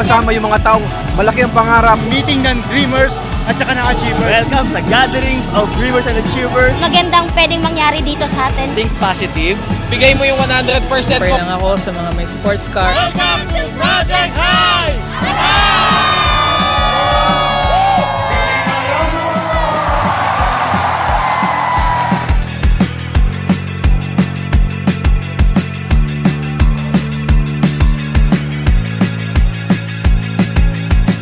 Pinagsama-sama yung mga taong malaki ang pangarap. Meeting ng dreamers at saka ng achievers. Welcome sa gatherings of dreamers and achievers. Magandang pwedeng mangyari dito sa atin. Think positive. Bigay mo yung 100% Pray mo. lang ako sa mga may sports car. Welcome to Project High!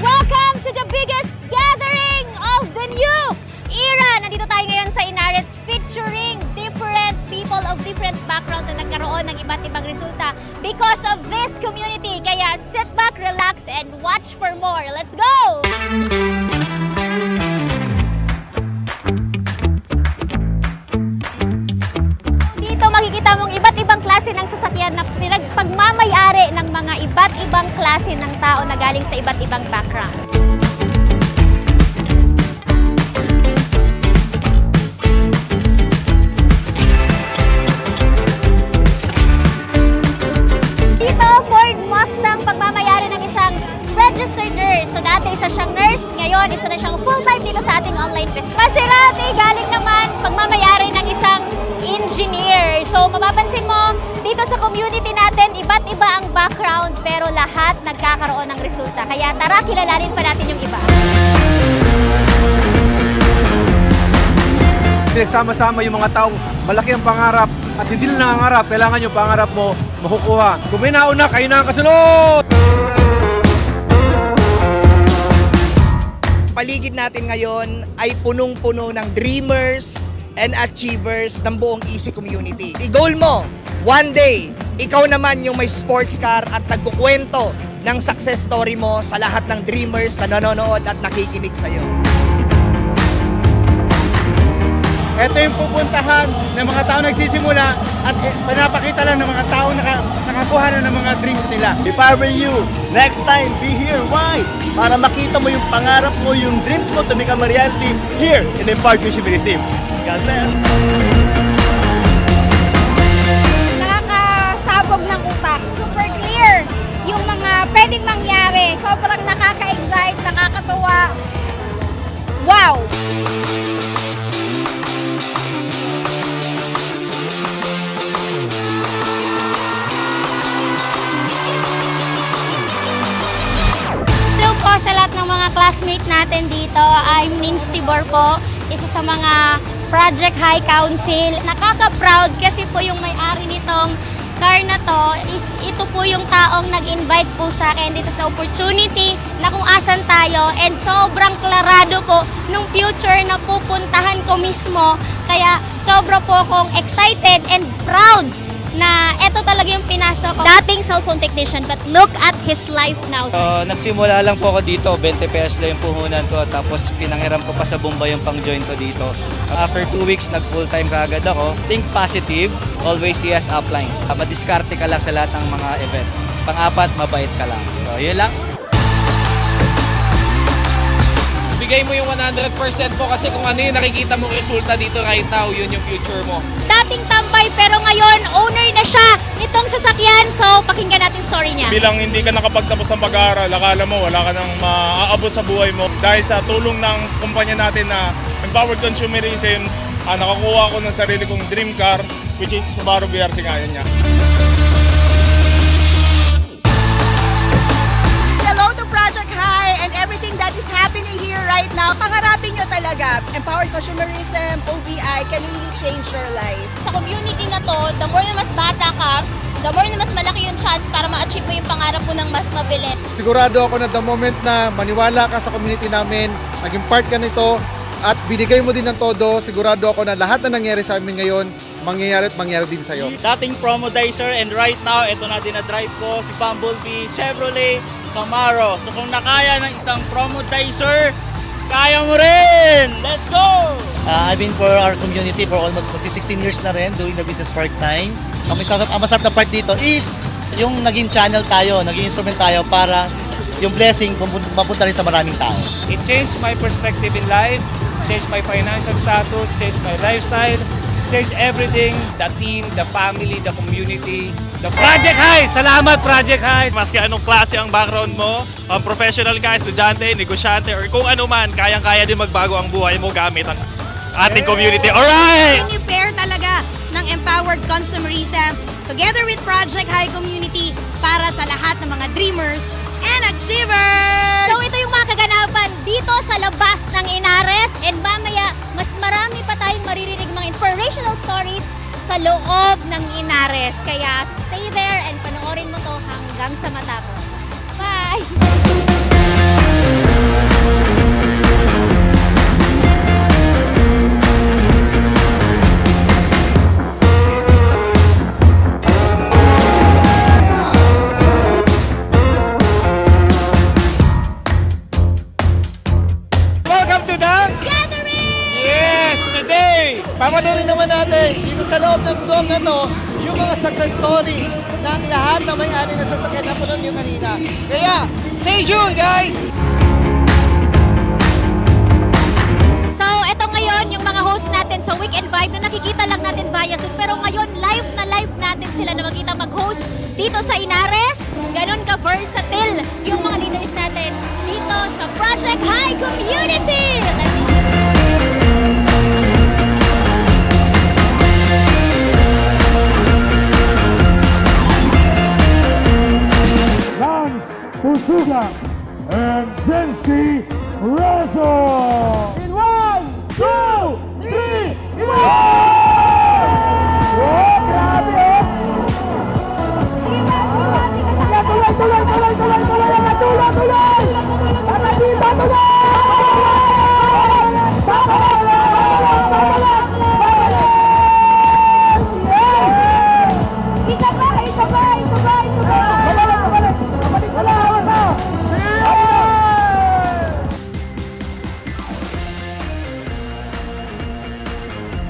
Welcome to the biggest gathering of the new era! Nandito tayo ngayon sa Inares featuring different people of different backgrounds na nagkaroon ng iba't ibang resulta because of this community. Kaya sit back, relax, and watch for more. Let's go! Dito makikita mong iba't ibang klase ng sasakyan na pinagpagmamayari ng mga iba't ibang klase ng tao na galing sa iba't ibang background. Dito, Ford Mustang pagmamayari ng isang registered nurse. So dati isa siyang nurse, ngayon isa na siyang full-time dito sa ating online business. Maserati galing naman pagmamayari ng isang engineer. So mapapansin mo, dito sa community natin, iba't iba ang background pero lahat nagkakaroon ng resulta. Kaya tara, kilalanin pa natin yung iba. Pinagsama-sama yung mga taong malaki ang pangarap at hindi na nangangarap, kailangan yung pangarap mo makukuha. Kung may nauna, kayo na ang kasunod! Paligid natin ngayon ay punong-puno ng dreamers and achievers ng buong Easy Community. I-goal mo, one day, ikaw naman yung may sports car at nagkukwento ng success story mo sa lahat ng dreamers na nanonood at nakikinig sa'yo. Ito yung pupuntahan ng mga tao nagsisimula at pinapakita lang ng mga tao nakakuha na ng mga dreams nila. If I were you, next time, be here. Why? Para makita mo yung pangarap mo, yung dreams mo to become a reality here in Empowered Mission Team. God bless. Nakakasabog ng utak. Super clear yung mga pwedeng mangyari. Sobrang nakaka-excite, nakakatuwa. Wow! Hello po sa lahat ng mga classmate natin dito. I'm Nins Tibor po, isa sa mga Project High Council. Nakaka-proud kasi po yung may-ari nitong car na to is ito po yung taong nag-invite po sa akin dito sa opportunity na kung asan tayo, and sobrang klarado po nung future na pupuntahan ko mismo. Kaya sobra po akong excited and proud na ito talaga yung pinasok ko. Dating cellphone technician, but look at his life now. Nagsimula lang po ako dito, 20 pesos lang yung puhunan ko, tapos pinanghiram ko pa sa Bombay yung pang-join ko dito. After 2 weeks, nag-full-time kaagad ako. Think positive, always see us upline. Madiskarte ka lang sa lahat ng mga event. Pang-apat, mabait ka lang. So, yun lang. Bigay mo yung 100% mo kasi kung ano yung nakikita mong resulta dito right now, yun yung future mo. Dating tambay pero ngayon owner na siya nitong sasakyan. So pakinggan natin story niya. Bilang hindi ka nakapagtapos ng pag-aaral, akala mo wala ka nang maaabot sa buhay mo. Dahil sa tulong ng kumpanya natin na Empowered Consumerism, nakakuha ko ng sarili kong dream car, which is Subaru BRZ ngayon niya. Hello to Project High and everything that is happening here right now. Pangarapin nyo talaga. Empowered Consumerism, OBI can really change your life. Sa community na to, the more na mas bata ka, the more na mas malaki yung chance para ma-achieve mo yung pangarap mo ng mas mabilis. Sigurado ako na the moment na maniwala ka sa community namin, naging part ka nito, at binigay mo din ng todo, sigurado ako na lahat na nangyari sa amin ngayon, mangyayari at mangyayari din sa'yo. Dating promodizer and right now, ito na dinadrive ko, si Bumblebee Chevrolet Camaro. So kung nakaya ng isang promodizer, kaya mo rin! Let's go! I've been for our community for almost 16 years na rin doing the business part-time. Ang masarap na part dito is yung naging channel tayo, naging instrument tayo para yung blessing mapunta rin sa maraming tao. It changed my perspective in life, changed my financial status, changed my lifestyle, change everything, the team, the family, the community, the Project High! Salamat, Project High! Maski anong klase ang background mo, professional ka, estudyante, negosyante, or kung ano man, kayang-kaya din magbago ang buhay mo gamit ang ating community. Alright! Pair talaga ng empowered consumerism together with Project High Community para sa lahat ng mga dreamers and achievers! So ito yung mga kaganapan dito sa labas ng Inares, and mamaya mas marami pa tayong maririnig mga inspirational stories sa loob ng Inares. Kaya stay there and panoorin mo to hanggang sa matapos. Bye! Papanoorin naman natin dito sa loob ng dome na to yung mga success story ng lahat na may-ari na sasakyan na punon yung kanina. Kaya, stay tuned guys! So eto ngayon yung mga host natin sa Weekend Vibe na nakikita lang natin via Zoom, pero ngayon live natin sila na magkita mag-host dito sa Inares. Ganon ka-versatile yung mga leaders natin dito sa Project High Community! Pusuga and Zensky Razo! In 1, 2, 3, oh, grabe! Tuloy! Para dito,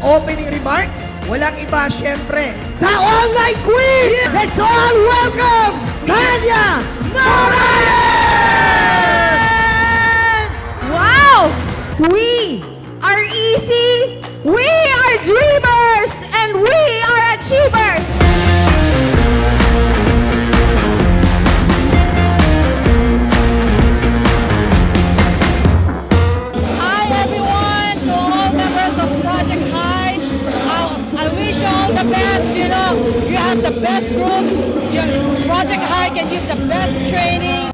Opening remarks, walang iba syempre sa Online Quiz! Let's all welcome Tanya Morales! Wow! We are easy, we are dreamers, and we are achievers! Hi everyone, to all members of Project High, I wish you all the best, you know, you have the best group, Project High can give the best training.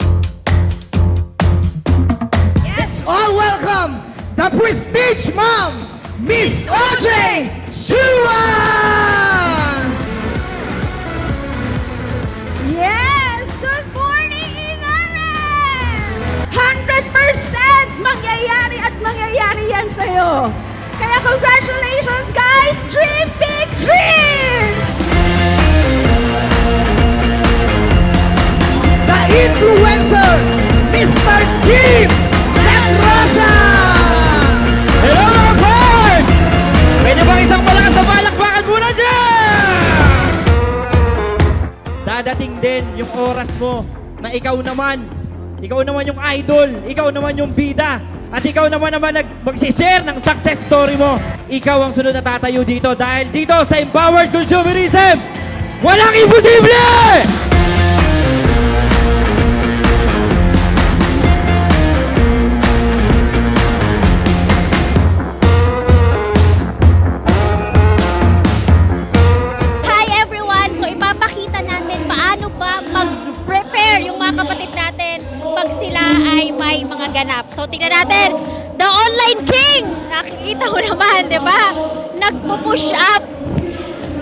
Yes, all welcome the Prestige Mom, Miss Audrey Chuan! Yes! Good morning, Inares! 100% mangyayari at mangyayari yan sa'yo. Kaya congratulations, guys! Dream big dreams! The influencer, Mr. Kim Rosa! Hello mga boys! Pwede bang isang malakas na palakpakan muna dyan? Dadating din yung oras mo na ikaw naman yung idol, ikaw naman yung bida, at ikaw naman magsishare ng success story mo. Ikaw ang sunod na tatayo dito dahil dito sa Empowered Consumerism, walang imposible! Hi everyone! So ipapakita natin paano ba mag-prepare yung mga kapatid natin pag sila ay may mga ganap. So tingnan natin, the Online King! Nakikita ko naman, di ba? Nagpo-push up.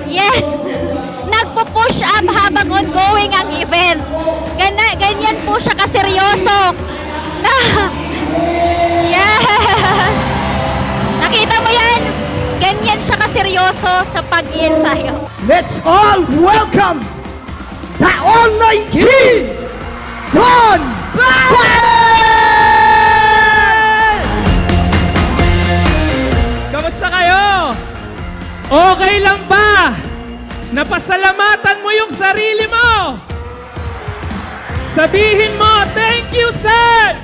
Yes! Nagpo-push up habang ongoing ang event. Ganyan po siya kaseryoso. Yes! Nakita mo yan? Ganyan siya kaseryoso sa pag-iensayo. Let's all welcome the Online King, Don Kamusta kayo? Okay lang ba? Napasalamatan mo yung sarili mo? Sabihin mo, thank you, sir!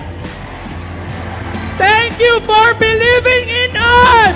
Thank you for believing in us!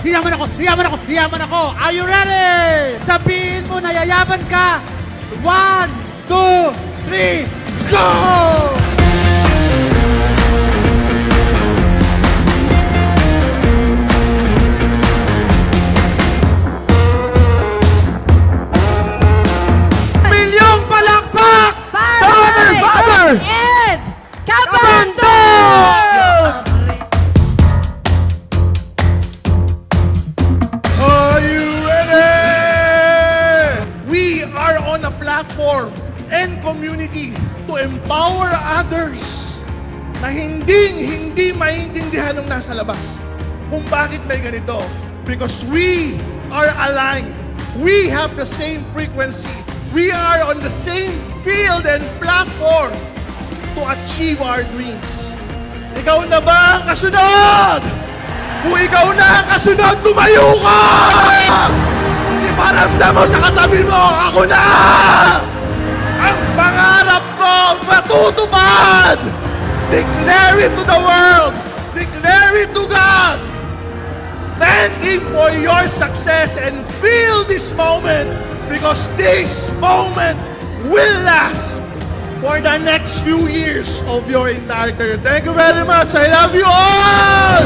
Yaman ako. Are you ready? Sabihin mo na yayaman ka. 1, 2, 3, go! Milyong palakpak! Father! Ed Cabando! Are you ready? We are on a platform and community to empower others na hindi maintindihan ng nasa labas kung bakit may ganito. Because we are aligned. We have the same frequency. We are on the same field and platform to achieve our dreams. Ikaw na ba ang kasunod? Kung ikaw na ang kasunod, tumayo ka! Iparamdam mo sa katabi mo, ako na! Ang pangarap mo matutupad! Declare it to the world! Declare it to God! Thank Him for your success and feel this moment because this moment will last for the next few years of your entire career. Thank you very much. I love you all!